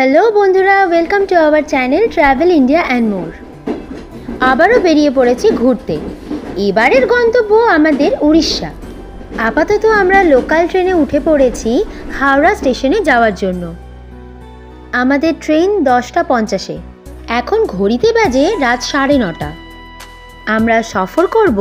Hello বন্ধুরা, welcome to our channel travel India and more. আবারও বেরিয়ে পড়েছি ঘুরতে। এবারের গন্তব্য আমাদের উড়িষ্যা। আপাতত আমরা লোকাল ট্রেনে উঠে পড়েছি হাওড়া স্টেশনে যাওয়ার জন্য। আমাদের ট্রেন 10:50-এ। এখন ঘড়িতে বাজে রাত 9:30। আমরা সফর করব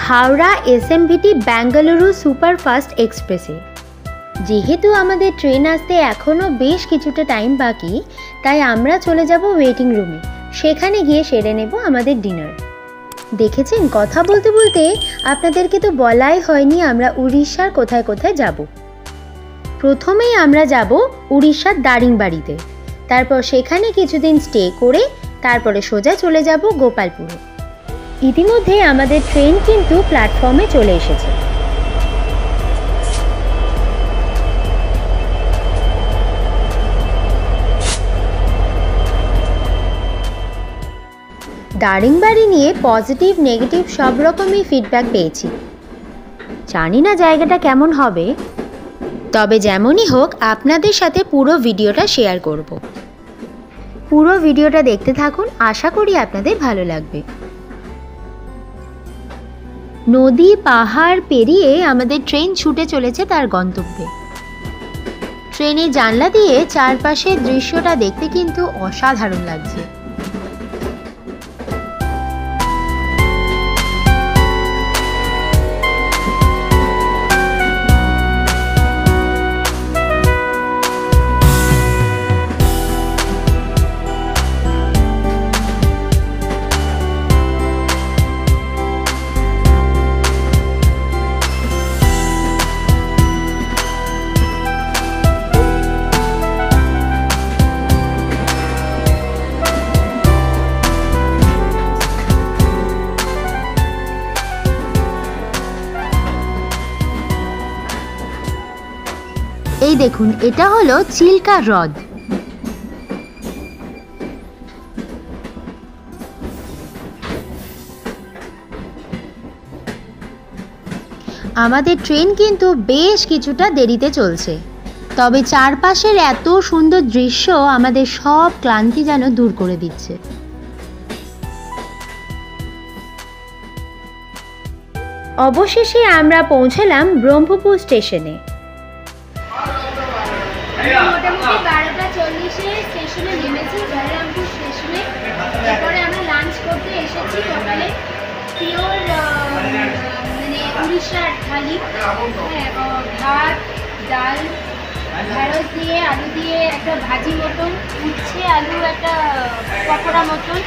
হাওড়া এসএমভিটি বেঙ্গালুরু সুপারফাস্ট এক্সপ্রেসে। যেহেতু আমাদের ট্রেন আসতে এখনও বেশ কিছুটা টাইম বাকি, তাই আমরা চলে যাব ওয়েটিং রুমে। সেখানে গিয়ে সেরে নেব আমাদের ডিনার। দেখেছেন, কথা বলতে বলতে আপনাদেরকে তো বলাই হয়নি আমরা উড়িষ্যার কোথায় কোথায় যাব। প্রথমেই আমরা যাব উড়িষ্যার দারিংবাড়িতে, তারপর সেখানে কিছুদিন স্টে করে তারপরে সোজা চলে যাব গোপালপুরে। ইতিমধ্যে আমাদের ট্রেন কিন্তু প্ল্যাটফর্মে চলে এসেছে। দারিংবাড়ি নিয়ে পজিটিভ নেগেটিভ সব রকমই ফিডব্যাক পেয়েছি। জানি না জায়গাটা কেমন হবে, তবে যেমনই হোক আপনাদের সাথে পুরো ভিডিওটা শেয়ার করব। পুরো ভিডিওটা দেখতে থাকুন, আশা করি আপনাদের ভালো লাগবে। নদী পাহাড় পেরিয়ে আমাদের ট্রেন ছুটে চলেছে তার গন্তব্যে। ট্রেনের জানলা দিয়ে চারপাশের দৃশ্যটা দেখতে কিন্তু অসাধারণ লাগছে। এই দেখুন, এটা হলো চিল্কা হ্রদ। আমাদের ট্রেন কিন্তু বেশ কিছুটা দেরিতে চলছে, তবে চারপাশের এত সুন্দর দৃশ্য আমাদের সব ক্লান্তি যেন দূর করে দিচ্ছে। অবশেষে আমরা পৌঁছলাম ব্রহ্মপুর স্টেশনে। মোটামুটি 12:40-এ স্টেশনে নেমেছি, বলরামপুর স্টেশনে। এরপরে আমরা লাঞ্চ করতে এসেছি। সকালে পিওর মানে উড়িষ্যার থালি, ভাত, ডাল, ঢেঁড়স দিয়ে আলু দিয়ে একটা ভাজি মতন, উচ্ছে আলু একটা পকোড়া মতন,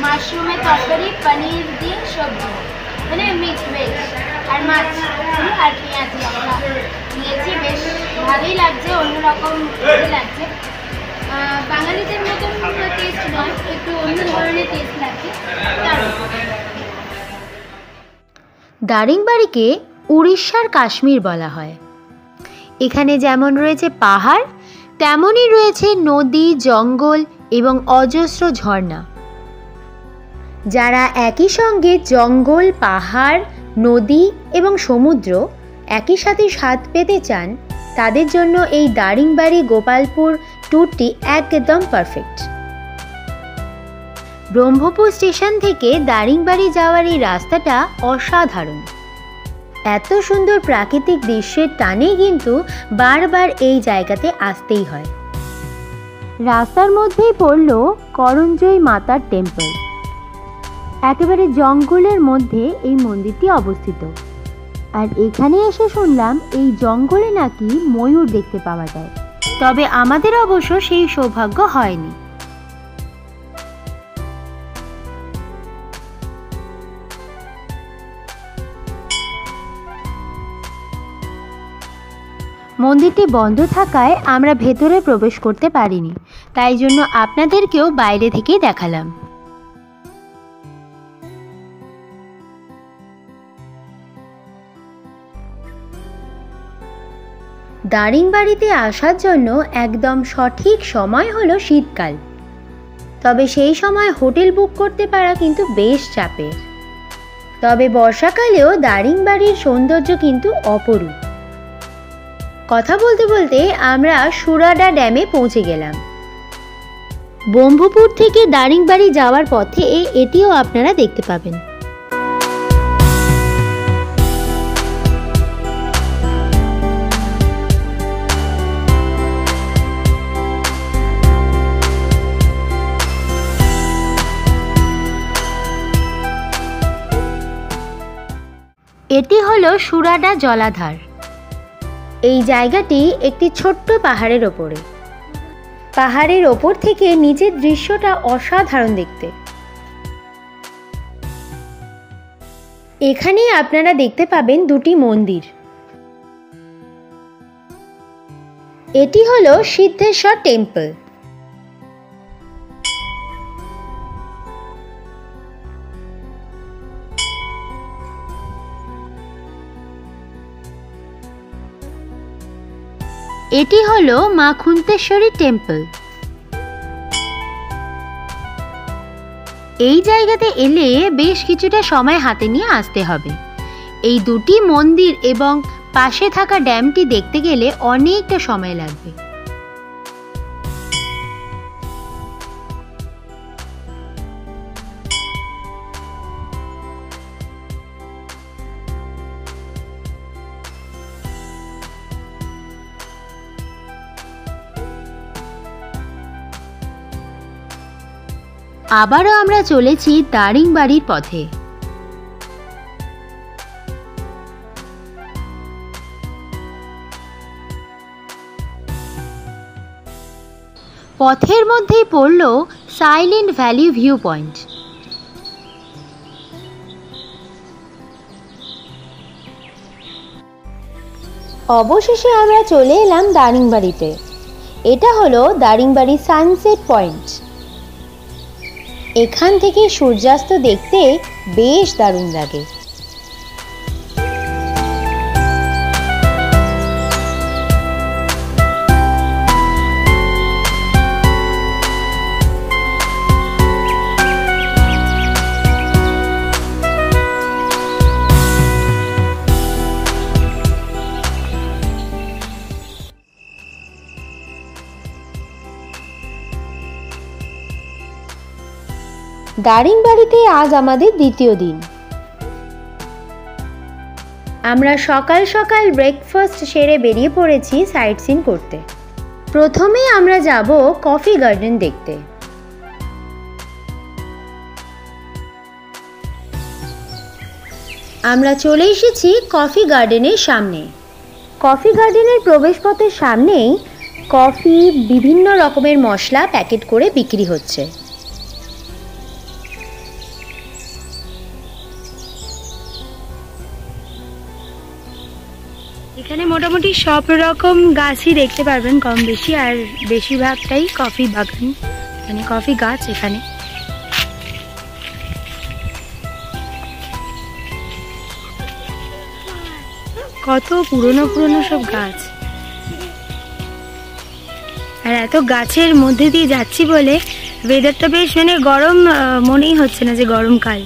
মাশরুমের তরকারি, পনির দিয়ে সবজি, মানে মিক্স ভেজ, আর মাছ আর পেঁয়াজি আমরা নিয়েছি। বেশ ভালোই লাগছে, অন্যরকম লাগছে। বাঙালিদের মতন টেস্ট নয়, একটু অন্য ধরনের টেস্ট লাগছে। দারিংবাড়িকে উড়িষ্যার কাশ্মীর বলা হয়। এখানে যেমন রয়েছে পাহাড়, তেমনই রয়েছে নদী, জঙ্গল এবং অজস্র ঝর্ণা। যারা একই সঙ্গে জঙ্গল, পাহাড়, নদী এবং সমুদ্র একই সাথে স্বাদ পেতে চান, তাদের জন্য এই দারিংবাড়ি গোপালপুর ট্যুরটি একদম পারফেক্ট। ব্রহ্মপুর স্টেশন থেকে দারিংবাড়ি যাওয়ার এই রাস্তাটা অসাধারণ। এত সুন্দর প্রাকৃতিক দৃশ্যের টানেই কিন্তু বারবার এই জায়গাতে আসতেই হয়। রাস্তার মধ্যেই পড়ল করঞ্জয় মাতার টেম্পল। একেবারে জঙ্গলের মধ্যে এই মন্দিরটি অবস্থিত। আর এখানে এসে শুনলাম এই জঙ্গলে নাকি ময়ূর দেখতে পাওয়া যায়, তবে আমাদের অবশ্য সেই সৌভাগ্য হয়নি। মন্দিরটি বন্ধ থাকায় আমরা ভেতরে প্রবেশ করতে পারিনি, তাই জন্য আপনাদেরকেও বাইরে থেকেই দেখালাম। দারিংবাড়িতে আসার জন্য একদম সঠিক সময় হলো শীতকাল, তবে সেই সময় হোটেল বুক করতে পারা কিন্তু বেশ চাপের। তবে বর্ষাকালেও দারিংবাড়ির সৌন্দর্য কিন্তু অপরূপ। কথা বলতে বলতে আমরা সুরাডা ড্যামে পৌঁছে গেলাম। ব্রহ্মপুর থেকে দারিংবাড়ি যাওয়ার পথে এটিও আপনারা দেখতে পাবেন। এটি হলো সুরাডা জলাধার। এই জায়গাটি একটি ছোট্ট পাহাড়ের ওপরে। পাহাড়ের ওপর থেকে নিচের দৃশ্যটা অসাধারণ দেখতে। এখানেই আপনারা দেখতে পাবেন দুটি মন্দির। এটি হলো সিদ্ধেশ্বর টেম্পল। এটি হলো মা খুন্তেশ্বরী টেম্পল। এই জায়গাতে এলে বেশ কিছুটা সময় হাতে নিয়ে আসতে হবে। এই দুটি মন্দির এবং পাশে থাকা ড্যামটি দেখতে গেলে অনেকটা সময় লাগবে। আবারও আমরা চলেছি দারিংবাড়ির পথে। পথের মধ্যেই পড়ল সাইলেন্ট ভ্যালি ভিউ পয়েন্ট। অবশেষে আমরা চলে এলাম দারিংবাড়িতে। এটা হলো দারিংবাড়ি সানসেট পয়েন্ট। এখান থেকে সূর্যাস্ত দেখতে বেশ দারুণ লাগে। দারিংবাড়িতে আজ আমাদের দ্বিতীয় দিন। আমরা সকাল সকাল ব্রেকফাস্ট সেরে বেরিয়ে পড়েছি সাইট সিন করতে। প্রথমে আমরা যাব কফি গার্ডেন দেখতে। আমরা চলে এসেছি কফি গার্ডেনের সামনে। কফি গার্ডেনের প্রবেশপথের সামনেই কফি, বিভিন্ন রকমের মশলা প্যাকেট করে বিক্রি হচ্ছে। এখানে মোটামুটি সব রকম গাছই দেখতে পারবেন কম বেশি, আর বেশিরভাগটাই কফি বাগান, মানে কফি গাছ। এখানে কত পুরনো পুরনো সব গাছ, আর এত গাছের মধ্যে দিয়ে যাচ্ছি বলে ওয়েদারটা বেশ মানে গরম মনেই হচ্ছে না যে গরমকাল।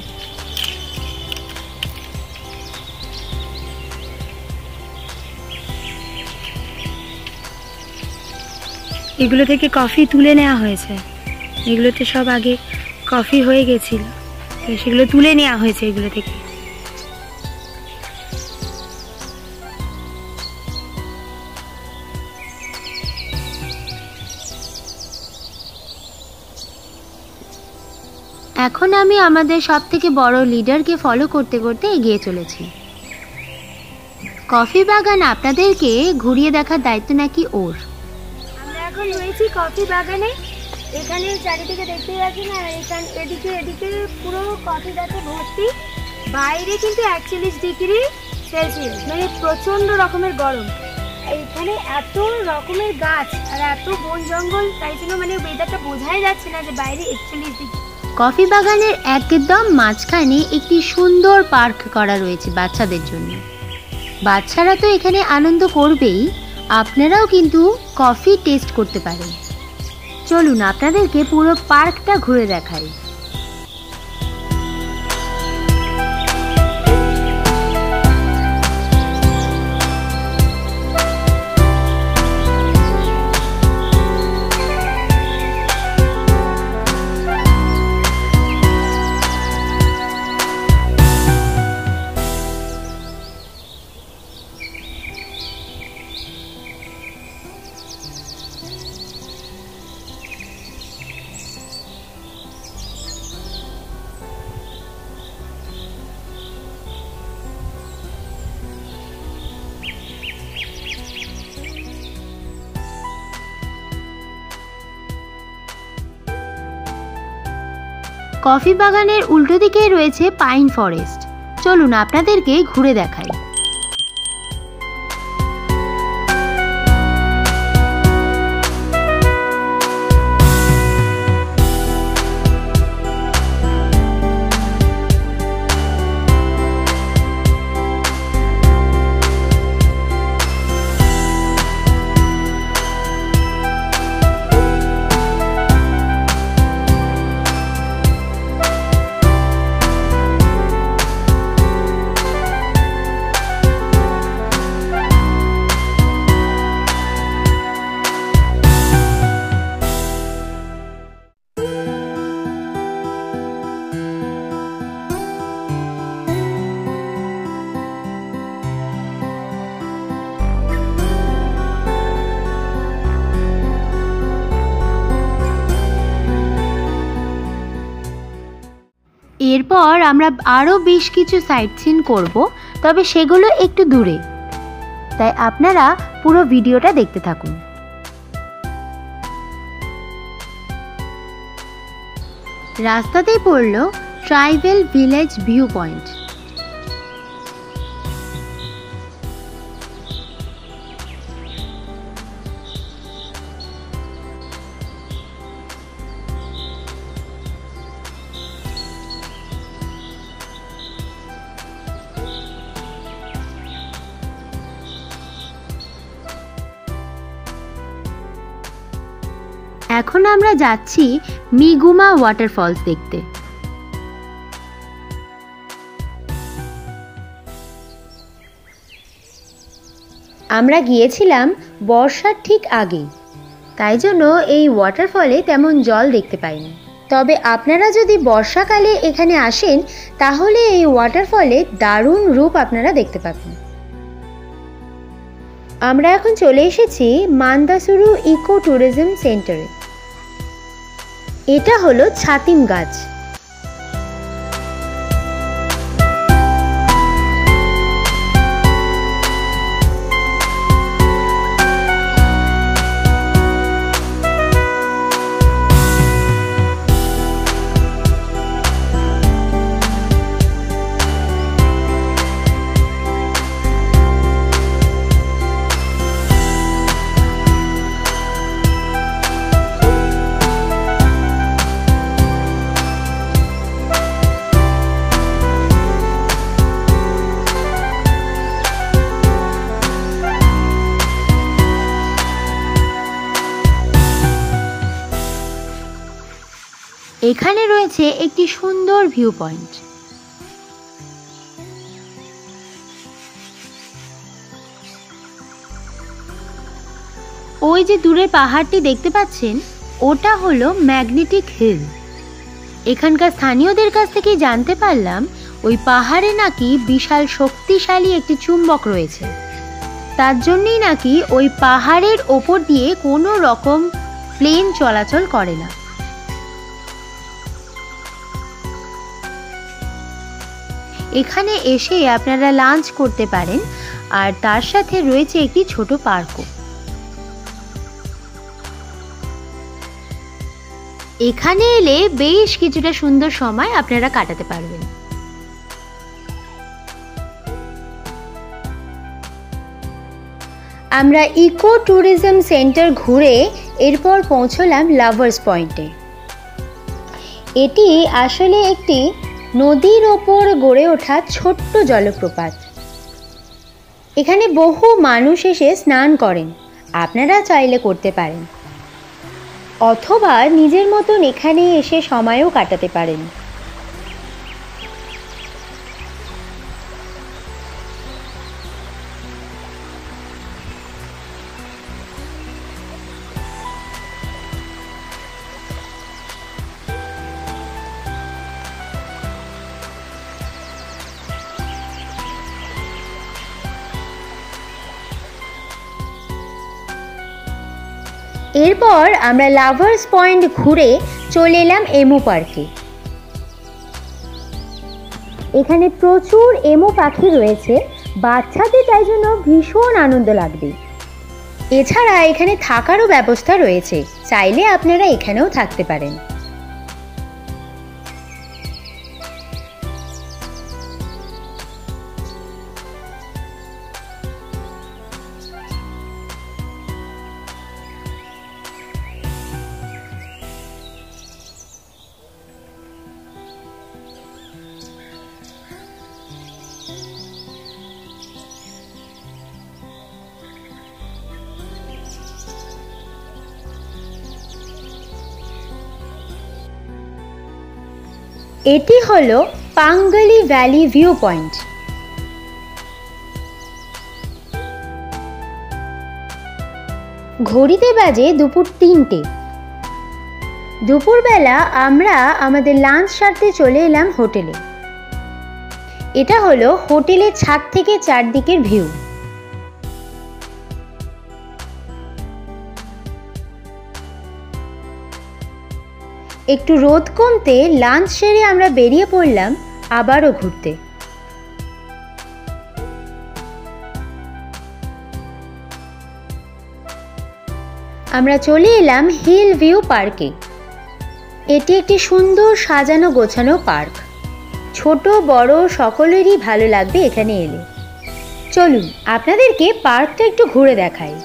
এগুলো থেকে কফি তুলে নেওয়া হয়েছে। এগুলোতে সব আগে কফি হয়ে গেছিল, তো সেগুলো তুলে নেওয়া হয়েছে এগুলো থেকে। এখন আমি আমাদের সবথেকে বড় লিডারকে ফলো করতে করতে এগিয়ে চলেছি। কফি বাগান আপনাদেরকে ঘুরিয়ে দেখার দায়িত্ব নাকি ওর। আমরা এখন রয়েছি কফি বাগানে। এখানে চারিদিকে দেখতে পাচ্ছেন, আর এদিকে পুরো কফি গাছে ভর্তি। বাইরে কিন্তু 41 ডিগ্রি সেলসিয়াস, মানে প্রচন্ড রকমের গরম। এখানে এত রকমের গাছ আর এত বন জঙ্গল, তাই জন্য মানে ওয়েদারটা বোঝাই যাচ্ছে না যে বাইরে 41 ডিগ্রি। কফি বাগানের একদম মাঝখানে একটি সুন্দর পার্ক করা রয়েছে বাচ্চাদের জন্য। বাচ্চারা তো এখানে আনন্দ করবেই, আপনারাও কিন্তু কফি টেস্ট করতে পারেন। চলুন আপনাদেরকে পুরো পার্কটা ঘুরে দেখাই। কফি বাগানের উল্টো দিকে রয়েছে পাইন ফরেস্ট। চলুন আপনাদেরকে ঘুরে দেখাই। এরপর আমরা আরও বেশ কিছু সাইট সিন করব, তবে সেগুলো একটু দূরে, তাই আপনারা পুরো ভিডিওটা দেখতে থাকুন। রাস্তাতেই পড়ল ট্রাইবেল ভিলেজ ভিউ পয়েন্ট। এখন আমরা যাচ্ছি মিগুমা ওয়াটারফলস দেখতে। আমরা গিয়েছিলাম বর্ষার ঠিক আগে, তাই জন্য এই ওয়াটারফলে তেমন জল দেখতে পাইনি। তবে আপনারা যদি বর্ষাকালে এখানে আসেন তাহলে এই ওয়াটারফলে দারুণ রূপ আপনারা দেখতে পাবেন। আমরা এখন চলে এসেছি মান্দাসুরু ইকো ট্যুরিজম সেন্টারে। এটা হলো ছাতিম গাছ। এখানে রয়েছে একটি সুন্দর ভিউ পয়েন্ট। ওই যে দূরে পাহাড়টি দেখতে পাচ্ছেন, ওটা হলো ম্যাগনেটিক হিল। এখানকার স্থানীয়দের কাছ থেকে জানতে পারলাম ওই পাহাড়ে নাকি বিশাল শক্তিশালী একটি চুম্বক রয়েছে, তার জন্যই নাকি ওই পাহাড়ের ওপর দিয়ে কোনো রকম প্লেন চলাচল করে না। এখানে এসে আপনারা লাঞ্চ করতে পারেন, আর তার সাথে রয়েছে একটি ছোট পার্কও। এখানে এলে বেশ কিছুটা সুন্দর সময় আপনারা কাটাতে পারবেন। আমরা ইকো ট্যুরিজম সেন্টার ঘুরে এরপর পৌঁছলাম লাভার্স পয়েন্টে। এটি আসলে একটি নদীর ওপর গড়ে ওঠা ছোট্ট জলপ্রপাত। এখানে বহু মানুষ এসে স্নান করেন, আপনারা চাইলে করতে পারেন, অথবা নিজের মতন এখানে এসে সময়ও কাটাতে পারেন। এরপর আমরা লাভার্স পয়েন্ট ঘুরে চলে এলাম এমু পার্কে। এখানে প্রচুর এমু পাখি রয়েছে, বাচ্চাদের তাই জন্য ভীষণ আনন্দ লাগবে। এছাড়া এখানে থাকারও ব্যবস্থা রয়েছে, চাইলে আপনারা এখানেও থাকতে পারেন। এটি হলো পাঙ্গালি ভ্যালি ভিউ পয়েন্ট। ঘড়িতে বাজে দুপুর 3টে। দুপুরবেলা আমরা আমাদের লাঞ্চ সারতে চলে এলাম হোটেলে। এটা হলো হোটেলের ছাদ থেকে চারদিকের ভিউ। একটু রোদ কমতে লাঞ্চ সেরে আমরা বেরিয়ে পড়লাম আবারও ঘুরতে। আমরা চলে এলাম হিল ভিউ পার্কে। এটি একটি সুন্দর সাজানো গোছানো পার্ক। ছোট বড় সকলেরই ভালো লাগবে এখানে এলে। চলুন আপনাদেরকে পার্কটা একটু ঘুরে দেখাই।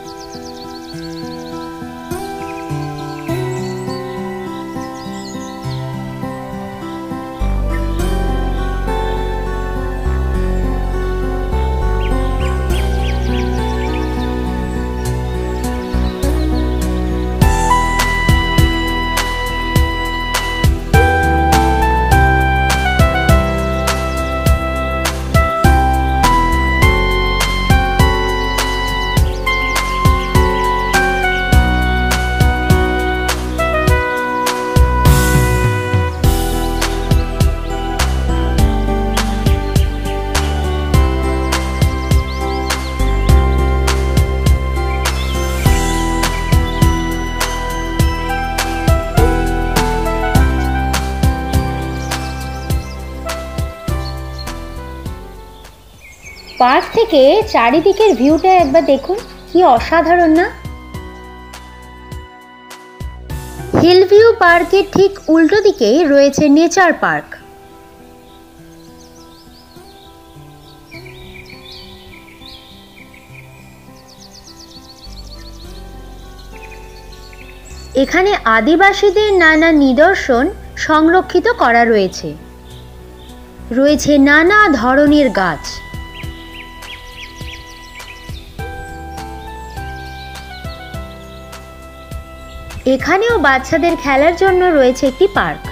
পার্ক থেকে চারিদিকের ভিউটা একবার দেখুন, কি অসাধারণ না? হিল ভিউ পার্কের ঠিক উল্টো দিকেই রয়েছে নেচার পার্ক। এখানে আদিবাসীদের নানা নিদর্শন সংরক্ষিত করা রয়েছে। রয়েছে নানা ধরনের গাছ। এখানেও বাচ্চাদের খেলার জন্য রয়েছে একটি পার্ক।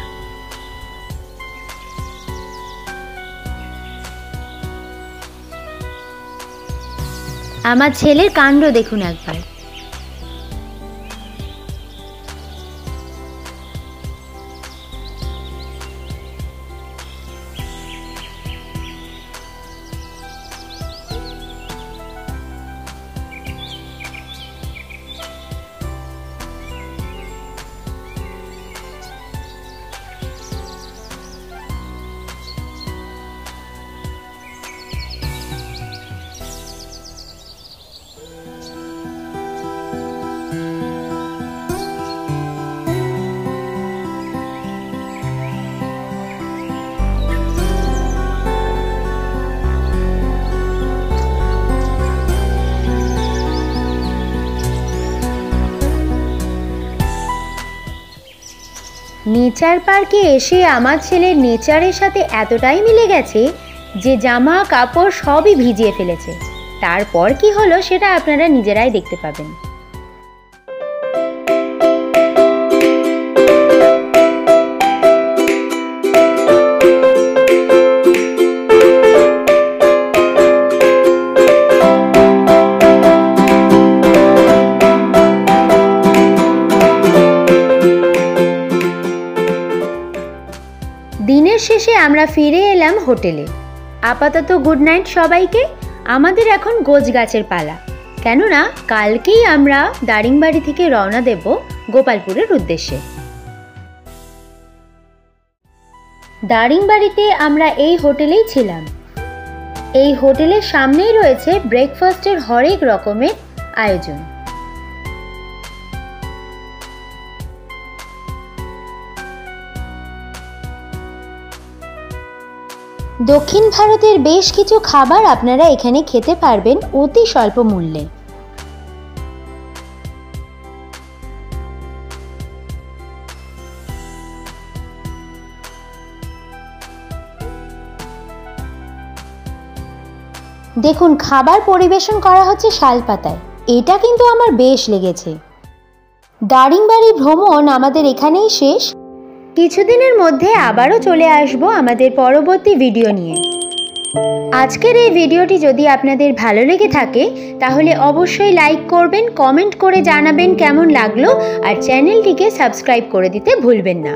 আমার ছেলের কাণ্ড দেখুন একবার। নেচার পার্কে এসে আমার ছেলের নেচারের সাথে এতটাই মিলে গেছে যে জামা কাপড় সবই ভিজিয়ে ফেলেছে। তারপর কি হলো সেটা আপনারা নিজেরাই দেখতে পাবেন। দিনের শেষে আমরা ফিরে এলাম হোটেলে। আপাতত গুড নাইট সবাইকে। আমাদের এখন গোছগাছের পালা, কেননা কালকেই আমরা দারিংবাড়ি থেকে রওনা দেব গোপালপুরের উদ্দেশ্যে। দারিংবাড়িতে আমরা এই হোটেলেই ছিলাম। এই হোটেলের সামনেই রয়েছে ব্রেকফাস্টের হরেক রকমের আয়োজন। দক্ষিণ ভারতের বেশ কিছু খাবার আপনারা এখানে খেতে পারবেন অতি স্বল্প মূল্যে। দেখুন খাবার পরিবেশন করা হচ্ছে শালপাতায়। এটা কিন্তু আমার বেশ লেগেছে। দারিংবাড়ি ভ্রমণ আমাদের এখানেই শেষ। কিছুদিনের মধ্যে আবারও চলে আসব আমাদের পরবর্তী ভিডিও নিয়ে। আজকের এই ভিডিওটি যদি আপনাদের ভালো লেগে থাকে তাহলে অবশ্যই লাইক করবেন, কমেন্ট করে জানাবেন কেমন লাগলো, আর চ্যানেলটিকে সাবস্ক্রাইব করে দিতে ভুলবেন না।